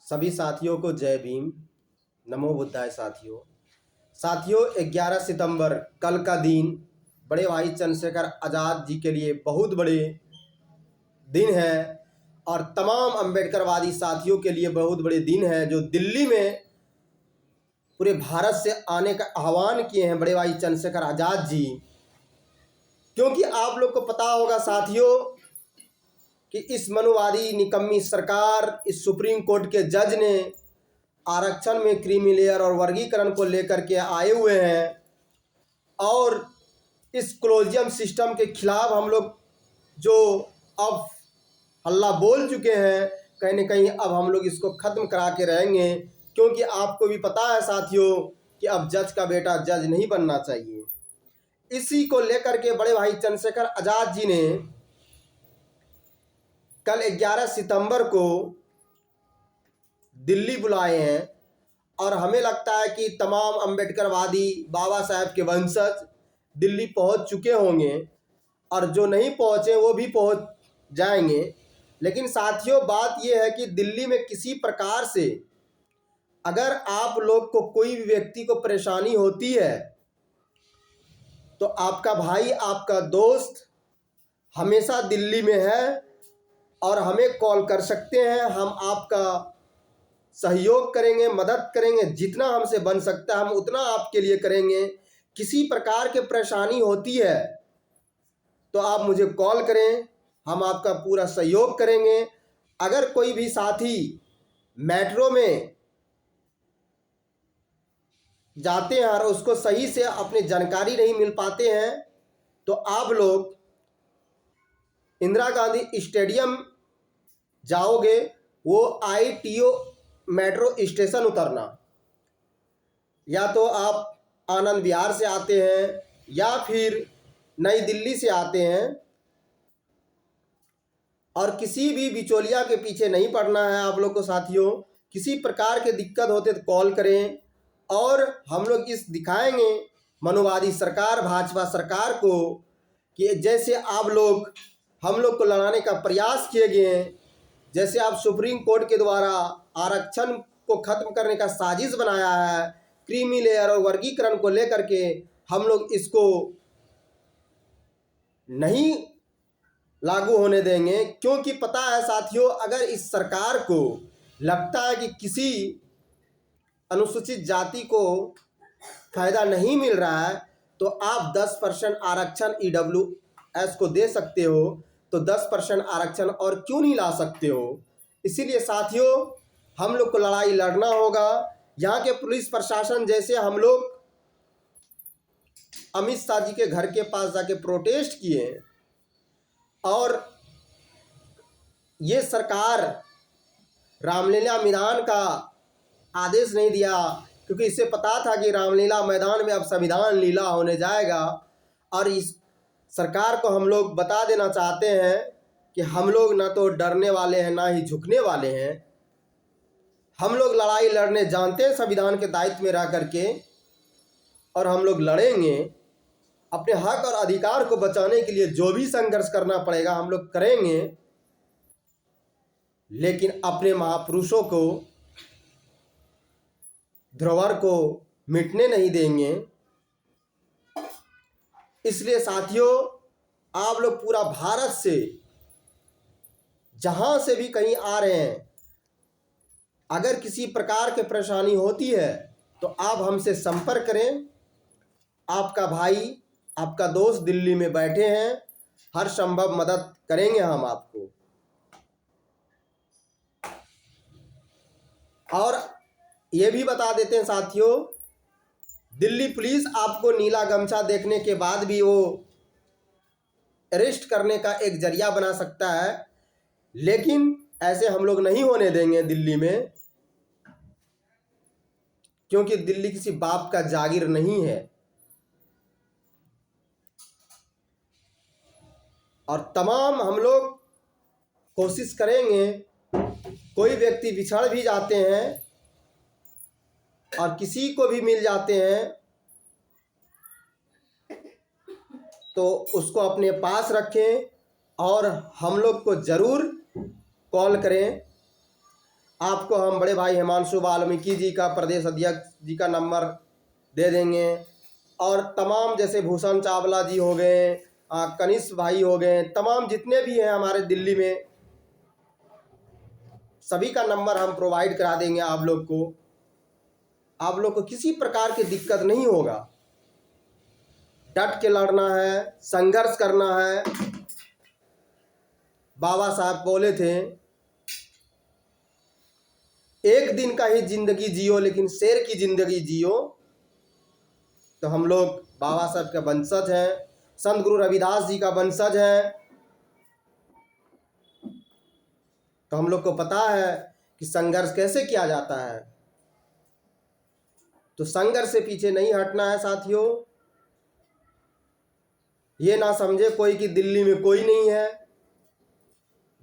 सभी साथियों को जय भीम। नमो बुद्धाय। साथियों 11 सितंबर कल का दिन बड़े भाई चंद्रशेखर आज़ाद जी के लिए बहुत बड़े दिन है और तमाम अम्बेडकरवादी साथियों के लिए बहुत बड़े दिन है, जो दिल्ली में पूरे भारत से आने का आह्वान किए हैं बड़े भाई चंद्रशेखर आज़ाद जी। क्योंकि आप लोग को पता होगा साथियों कि इस मनुवादी निकम्मी सरकार, इस सुप्रीम कोर्ट के जज ने आरक्षण में क्रीमी लेयर और वर्गीकरण को लेकर के आए हुए हैं और इस क्लोजियम सिस्टम के खिलाफ हम लोग जो अब हल्ला बोल चुके हैं, कहीं ना कहीं अब हम लोग इसको ख़त्म करा के रहेंगे। क्योंकि आपको भी पता है साथियों कि अब जज का बेटा जज नहीं बनना चाहिए। इसी को लेकर के बड़े भाई चंद्रशेखर आज़ाद जी ने कल 11 सितंबर को दिल्ली बुलाए हैं और हमें लगता है कि तमाम अम्बेडकरवादी बाबा साहेब के वंशज दिल्ली पहुंच चुके होंगे और जो नहीं पहुंचे वो भी पहुंच जाएंगे। लेकिन साथियों बात यह है कि दिल्ली में किसी प्रकार से अगर आप लोग को कोई भी व्यक्ति को परेशानी होती है तो आपका भाई, आपका दोस्त हमेशा दिल्ली में है और हमें कॉल कर सकते हैं। हम आपका सहयोग करेंगे, मदद करेंगे, जितना हमसे बन सकता है हम उतना आपके लिए करेंगे। किसी प्रकार के परेशानी होती है तो आप मुझे कॉल करें, हम आपका पूरा सहयोग करेंगे। अगर कोई भी साथी मेट्रो में जाते हैं और उसको सही से अपनी जानकारी नहीं मिल पाते हैं तो आप लोग इंदिरा गांधी स्टेडियम जाओगे, वो ITO मेट्रो स्टेशन उतरना, या तो आप आनंद विहार से आते हैं या फिर नई दिल्ली से आते हैं, और किसी भी बिचौलिया के पीछे नहीं पड़ना है आप लोग को साथियों। किसी प्रकार के दिक्कत होते तो कॉल करें और हम लोग इस दिखाएंगे मनुवादी सरकार, भाजपा सरकार को कि जैसे आप लोग हम लोग को लड़ाने का प्रयास किए गए हैं, जैसे आप सुप्रीम कोर्ट के द्वारा आरक्षण को ख़त्म करने का साजिश बनाया है, क्रीमी लेयर और वर्गीकरण को लेकर के हम लोग इसको नहीं लागू होने देंगे। क्योंकि पता है साथियों, अगर इस सरकार को लगता है कि किसी अनुसूचित जाति को फ़ायदा नहीं मिल रहा है तो आप 10% आरक्षण EWS को दे सकते हो, तो 10% आरक्षण और क्यों नहीं ला सकते हो। इसीलिए साथियों हम लोग को लड़ाई लड़ना होगा। यहाँ के पुलिस प्रशासन जैसे हम लोग अमित शाह जी के घर के पास जाके प्रोटेस्ट किए और ये सरकार रामलीला मैदान का आदेश नहीं दिया, क्योंकि इससे पता था कि रामलीला मैदान में अब संविधान लीला होने जाएगा। और इस सरकार को हम लोग बता देना चाहते हैं कि हम लोग ना तो डरने वाले हैं ना ही झुकने वाले हैं। हम लोग लड़ाई लड़ने जानते हैं संविधान के दायित्व में रह करके, और हम लोग लड़ेंगे अपने हक और अधिकार को बचाने के लिए। जो भी संघर्ष करना पड़ेगा हम लोग करेंगे, लेकिन अपने महापुरुषों को, धरोहर को मिटने नहीं देंगे। इसलिए साथियों आप लोग पूरा भारत से जहां से भी कहीं आ रहे हैं, अगर किसी प्रकार की परेशानी होती है तो आप हमसे संपर्क करें। आपका भाई, आपका दोस्त दिल्ली में बैठे हैं, हर संभव मदद करेंगे हम आपको। और ये भी बता देते हैं साथियों, दिल्ली पुलिस आपको नीला गमछा देखने के बाद भी वो अरेस्ट करने का एक जरिया बना सकता है, लेकिन ऐसे हम लोग नहीं होने देंगे दिल्ली में। क्योंकि दिल्ली किसी बाप का जागीर नहीं है। और तमाम हम लोग कोशिश करेंगे, कोई व्यक्ति बिछड़ भी जाते हैं और किसी को भी मिल जाते हैं तो उसको अपने पास रखें और हम लोग को ज़रूर कॉल करें। आपको हम बड़े भाई हिमांशु वाल्मीकि जी का, प्रदेश अध्यक्ष जी का नंबर दे देंगे। और तमाम जैसे भूषण चावला जी हो गए, कनिष्क भाई हो गए, तमाम जितने भी हैं हमारे दिल्ली में, सभी का नंबर हम प्रोवाइड करा देंगे आप लोग को। आप लोग को किसी प्रकार की दिक्कत नहीं होगा। डट के लड़ना है, संघर्ष करना है। बाबा साहब बोले थे, एक दिन का ही जिंदगी जियो लेकिन शेर की जिंदगी जियो। तो हम लोग बाबा साहब के वंशज हैं, संत गुरु रविदास जी का वंशज हैं। तो हम लोग को पता है कि संघर्ष कैसे किया जाता है। तो संघर्ष से पीछे नहीं हटना है साथियों। ये ना समझे कोई कि दिल्ली में कोई नहीं है।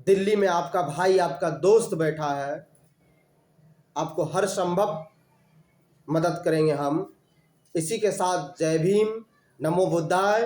दिल्ली में आपका भाई, आपका दोस्त बैठा है। आपको हर संभव मदद करेंगे हम। इसी के साथ जय भीम, नमो बुद्धाय।